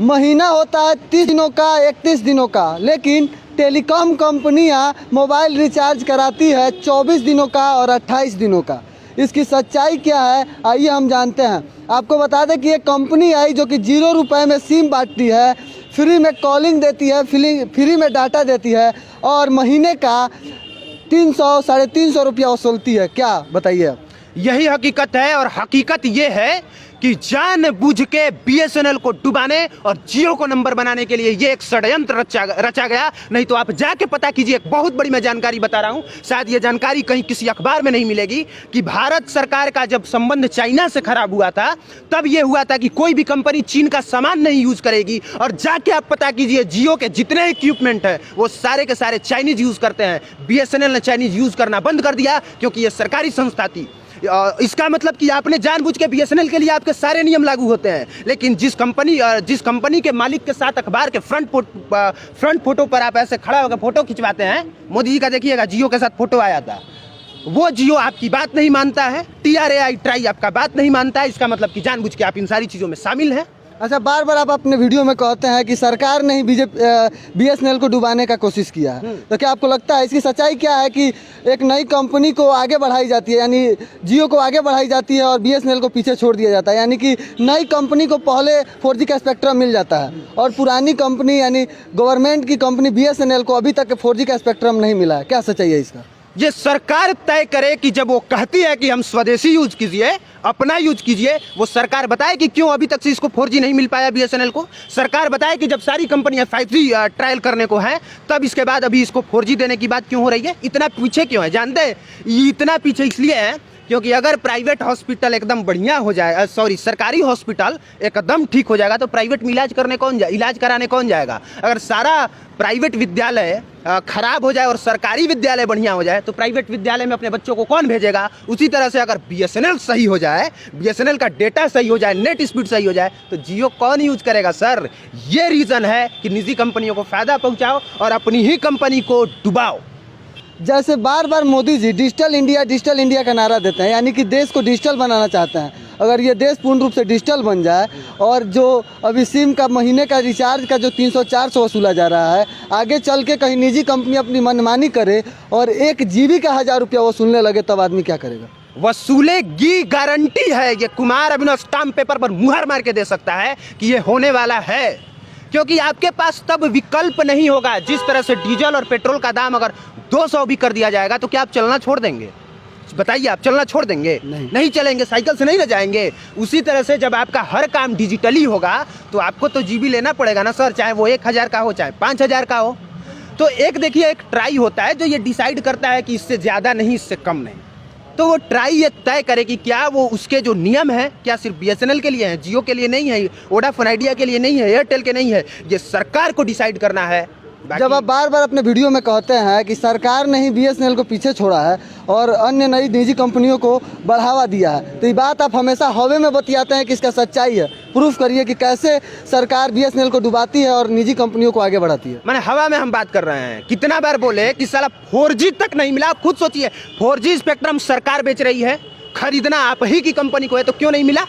महीना होता है 30 दिनों का, 31 दिनों का, लेकिन टेलीकॉम कंपनियां मोबाइल रिचार्ज कराती है 24 दिनों का और 28 दिनों का। इसकी सच्चाई क्या है, आइए हम जानते हैं। आपको बता दें कि ये कंपनी आई जो कि 0 रुपये में सिम बांटती है, फ्री में कॉलिंग देती है, फ्री में डाटा देती है और महीने का 300 साढ़े 300 रुपया वसूलती है। क्या बताइए? यही हकीकत है। और हकीकत ये है कि जानबूझ के बीएसएनएल को डुबाने और जियो को नंबर बनाने के लिए ये एक षड्यंत्र रचा गया। नहीं तो आप जाके पता कीजिए। एक बहुत बड़ी मैं जानकारी बता रहा हूं, शायद ये जानकारी कहीं किसी अखबार में नहीं मिलेगी, कि भारत सरकार का जब संबंध चाइना से खराब हुआ था तब ये हुआ था कि कोई भी कंपनी चीन का सामान नहीं यूज करेगी। और जाके आप पता कीजिए, जियो के जितने इक्विपमेंट है वो सारे के सारे चाइनीज यूज करते हैं। बीएसएनएल ने चाइनीज यूज करना बंद कर दिया क्योंकि ये सरकारी संस्था थी। इसका मतलब कि आपने जानबूझ के बीएसएनएल के लिए आपके सारे नियम लागू होते हैं, लेकिन जिस कंपनी के मालिक के साथ अखबार के फ्रंट फोटो पर आप ऐसे खड़ा होकर फोटो खिंचवाते हैं, मोदी जी का देखिएगा जियो के साथ फोटो आया था, वो जियो आपकी बात नहीं मानता है। ट्राई आपका बात नहीं मानता है। इसका मतलब कि जानबूझ के आप इन सारी चीजों में शामिल हैं। अच्छा, बार बार आप अपने वीडियो में कहते हैं कि सरकार ने ही बीएसएनएल को डुबाने का कोशिश किया है, तो क्या आपको लगता है इसकी सच्चाई क्या है कि एक नई कंपनी को आगे बढ़ाई जाती है, यानी जियो को आगे बढ़ाई जाती है और बीएसएनएल को पीछे छोड़ दिया जाता है? यानी कि नई कंपनी को पहले 4G का स्पेक्ट्रम मिल जाता है और पुरानी कंपनी यानी गवर्नमेंट की कंपनी बीएसएनएल को अभी तक 4G का स्पेक्ट्रम नहीं मिला है। क्या सच्चाई है इसका? ये सरकार तय करे कि जब वो कहती है कि हम स्वदेशी यूज कीजिए, अपना यूज कीजिए, वो सरकार बताए कि क्यों अभी तक से इसको 4G नहीं मिल पाया बीएसएनएल को। सरकार बताए कि जब सारी कंपनियां 5G ट्रायल करने को है, तब इसके बाद अभी इसको 4G देने की बात क्यों हो रही है? इतना पीछे क्यों है? जानते हैं ये इतना पीछे इसलिए है क्योंकि अगर प्राइवेट हॉस्पिटल एकदम बढ़िया हो जाए, सरकारी हॉस्पिटल एकदम ठीक हो जाएगा तो प्राइवेट में इलाज कराने कौन जाएगा? अगर सारा प्राइवेट विद्यालय खराब हो जाए और सरकारी विद्यालय बढ़िया हो जाए तो प्राइवेट विद्यालय में अपने बच्चों को कौन भेजेगा? उसी तरह से अगर बीएसएनएल सही हो जाए, बीएसएनएल का डेटा सही हो जाए, नेट स्पीड सही हो जाए, तो जियो कौन यूज करेगा? सर, ये रीजन है कि निजी कंपनियों को फायदा पहुंचाओ और अपनी ही कंपनी को डुबाओ। जैसे बार बार मोदी जी डिजिटल इंडिया का नारा देते हैं, यानी कि देश को डिजिटल बनाना चाहते हैं। अगर ये देश पूर्ण रूप से डिजिटल बन जाए और जो अभी सिम का महीने का रिचार्ज का जो 300-400 वसूला जा रहा है, आगे चल के कहीं निजी कंपनी अपनी मनमानी करे और 1 GB का 1000 रुपया वसूलने लगे, तब आदमी क्या करेगा? वसूलेगी, गारंटी है। ये कुमार अभिनव स्टाम्प पेपर पर मुहर मार के दे सकता है कि ये होने वाला है, क्योंकि आपके पास तब विकल्प नहीं होगा। जिस तरह से डीजल और पेट्रोल का दाम अगर 200 भी कर दिया जाएगा तो क्या आप चलना छोड़ देंगे? बताइए, आप चलना छोड़ देंगे? नहीं चलेंगे, साइकिल से नहीं न जाएंगे। उसी तरह से जब आपका हर काम डिजिटली होगा तो आपको तो जीबी लेना पड़ेगा ना सर, चाहे वो 1000 का हो चाहे 5000 का हो। तो एक देखिए, एक ट्राई होता है जो ये डिसाइड करता है कि इससे ज़्यादा नहीं, इससे कम नहीं। तो वो ट्राई ये तय करे कि क्या वो उसके जो नियम है क्या सिर्फ बीएसएनएल के लिए है, जियो के लिए नहीं है, वोडाफोन आइडिया के लिए नहीं है, एयरटेल के नहीं है। ये सरकार को डिसाइड करना है। जब आप बार बार अपने वीडियो में कहते हैं कि सरकार ने ही बीएसएनएल को पीछे छोड़ा है और अन्य नई निजी कंपनियों को बढ़ावा दिया है, तो ये बात आप हमेशा हवा में बतियाते हैं कि इसका सच्चाई है। प्रूफ करिए कि कैसे सरकार बीएसएनएल को डुबाती है और निजी कंपनियों को आगे बढ़ाती है। मैंने हवा में हम बात कर रहे हैं। कितना बार बोले कि साला 4G तक नहीं मिला। आप खुद सोचिए, 4G स्पेक्ट्रम सरकार बेच रही है, खरीदना आप ही की कंपनी को है, तो क्यों नहीं मिला?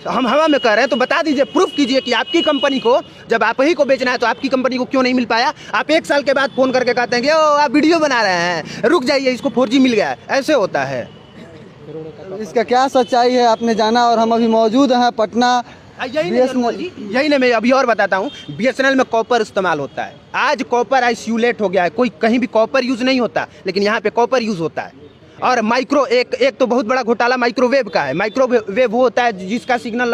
हम हवा में कह रहे हैं, तो बता दीजिए, प्रूफ कीजिए कि आपकी कंपनी को जब आप ही को बेचना है तो आपकी कंपनी को क्यों नहीं मिल पाया? आप 1 साल के बाद फोन करके कहते हैं कि ओ आप वीडियो बना रहे हैं, रुक जाइए, इसको 4G मिल गया है। ऐसे होता है। इसका क्या सच्चाई है आपने जाना, और हम अभी मौजूद हैं पटना। यही नहीं, मैं अभी और बताता हूँ। बीएसएनएल में कॉपर इस्तेमाल होता है। आज कॉपर आइसोलेट हो गया है, कोई कहीं भी कॉपर यूज नहीं होता, लेकिन यहाँ पे कॉपर यूज होता है। और माइक्रो एक तो बहुत बड़ा घोटाला माइक्रोवेव का है। माइक्रोवेव वो होता है जिसका सिग्नल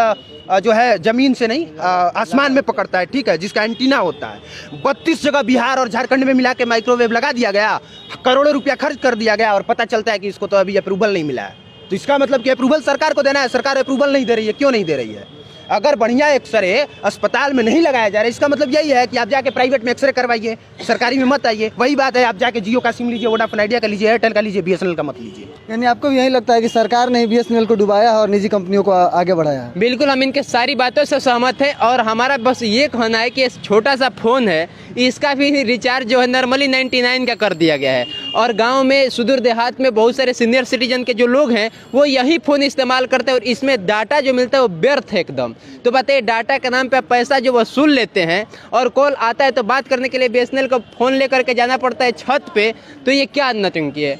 जो है जमीन से नहीं आसमान में पकड़ता है, ठीक है, जिसका एंटीना होता है। 32 जगह बिहार और झारखंड में मिला के माइक्रोवेव लगा दिया गया, करोड़ों रुपया खर्च कर दिया गया, और पता चलता है कि इसको तो अभी अप्रूवल नहीं मिला है। तो इसका मतलब कि अप्रूवल सरकार को देना है, सरकार अप्रूवल नहीं दे रही है। क्यों नहीं दे रही है? अगर बढ़िया एक्सरे अस्पताल में नहीं लगाया जा रहा है, इसका मतलब यही है कि आप जाके प्राइवेट में एक्सरे करवाइए, सरकारी में मत आइए। वही बात है, आप जाके जियो का सिम लीजिए, वोडाफोन आइडिया का लीजिए, एयरटेल का लीजिए, बीएसएनएल का मत लीजिए। यानी आपको यही लगता है कि सरकार ने बीएसएनएल को डुबाया और निजी कंपनियों को आगे बढ़ाया है? बिल्कुल, हम इनके सारी बातों से सहमत हैं। और हमारा बस ये कहना है कि छोटा सा फोन है, इसका भी रिचार्ज जो है नॉर्मली 99 का कर दिया गया है। और गांव में सुदूर देहात में बहुत सारे सीनियर सिटीजन के जो लोग हैं वो यही फ़ोन इस्तेमाल करते हैं और इसमें डाटा जो मिलता है वो व्यर्थ है एकदम। तो बताइए, डाटा के नाम पे पैसा जो वसूल लेते हैं और कॉल आता है तो बात करने के लिए BSNL का फ़ोन लेकर के जाना पड़ता है छत पे, तो ये क्या नौटंकी है?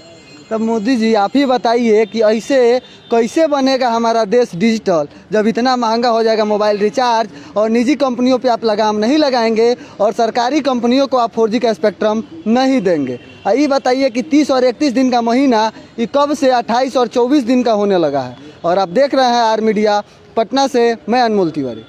तब मोदी जी आप ही बताइए कि ऐसे कैसे बनेगा हमारा देश डिजिटल, जब इतना महंगा हो जाएगा मोबाइल रिचार्ज और निजी कंपनियों पे आप लगाम नहीं लगाएंगे और सरकारी कंपनियों को आप 4G का स्पेक्ट्रम नहीं देंगे। ये बताइए कि 30 और 31 दिन का महीना ये कब से 28 और 24 दिन का होने लगा है। और आप देख रहे हैं आर मीडिया, पटना से मैं अनमोल तिवारी।